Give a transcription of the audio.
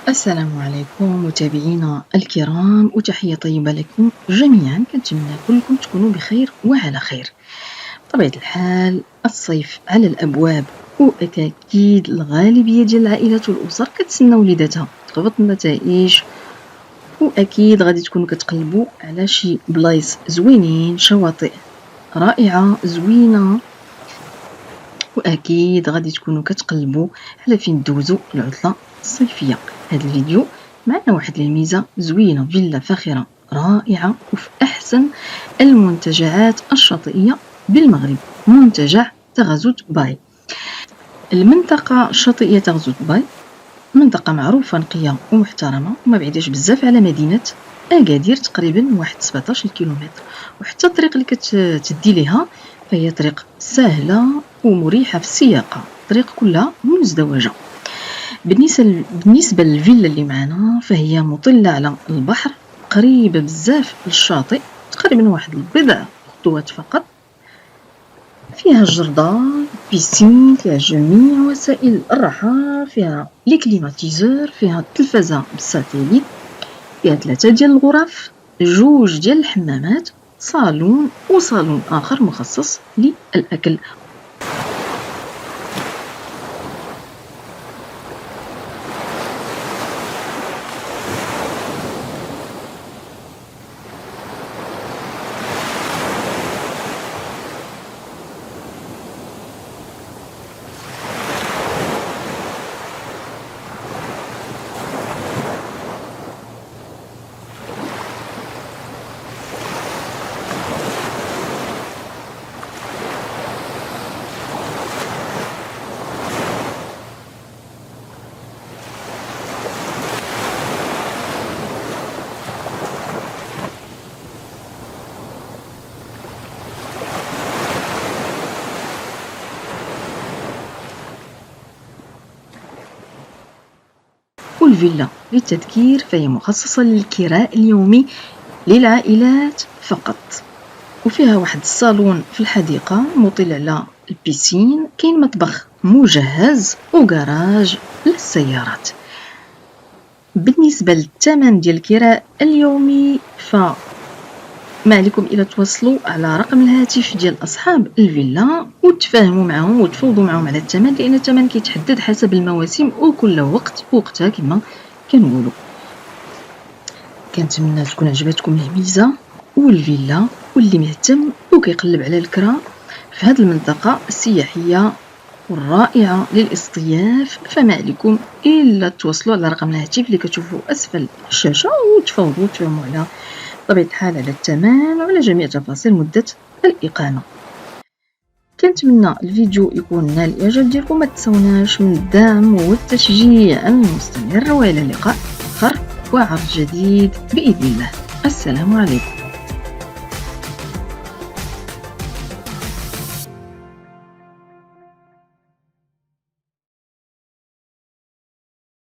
السلام عليكم متابعينا الكرام، وتحية طيبة لكم جميعا. كنتمنى كلكم تكونوا بخير وعلى خير. بطبيعة الحال الصيف على الأبواب، وأكيد الغالبية ديال العائلات والأسر كتسنى وليداتها تهبط النتائج، وأكيد غادي تكونوا كتقلبوا على شي بلايص زوينين، شواطئ رائعة زوينة، وأكيد غادي تكونوا كتقلبوا على فين دوزوا العطلة الصيفية. هذا الفيديو معنا واحد الميزة زوينة، فيلا فاخرة رائعة وفي أحسن المنتجعات الشاطئية بالمغرب، منتجع تغزوت باي. المنطقة الشاطئية تغزوت باي منطقة معروفة نقية ومحترمة، وما بعيداش بزاف على مدينة أكادير، تقريبا واحد 17 كيلومتر. وحتى الطريق اللي كتدي ليها فهي طريق سهلة ومريحة في السياقة، الطريق كلها مزدوجة. بالنسبة للفيلا اللي معنا فهي مطلة على البحر، قريبة بزاف للشاطئ، تقريبا واحد البضع خطوات فقط. فيها جردان، بيسين، فيها جميع وسائل الراحة، فيها لي كليماتيزور، فيها التلفزة بالساتيليت، فيها 3 ديال الغرف، 2 ديال الحمامات، صالون وصالون آخر مخصص للأكل. والفيلا للتذكير فهي مخصصة للكراء اليومي للعائلات فقط، وفيها واحد الصالون في الحديقة مطل على البيسين، كاين مطبخ مجهز وكراج للسيارات. بالنسبة للثمن ديال الكراء اليومي فما عليكم إلا تواصلوا على رقم الهاتف ديال أصحاب الفيلا وتفاهموا معهم وتفوضوا معهم على الثمن، لأن الثمن كيتحدد حسب المواسم وكل وقت وقتها كما كنقولوا. كنتمنى تكون عجبتكم الميزة والفيلا، واللي مهتم وكيقلب على الكرا في هذه المنطقة السياحية والرائعة للاصطياف، فما عليكم إلا تواصلوا على رقم الهاتف اللي كتشوفوا أسفل الشاشة وتفاوضوا تفهموا على طبيعة الحال على الثمن وعلى جميع تفاصيل مدة الإقامة. كنتمنى الفيديو يكون نال الإعجاب ديالكم، ما تنسوناش من الدعم والتشجيع المستمر، وإلى اللقاء آخر وعرض جديد بإذن الله. السلام عليكم.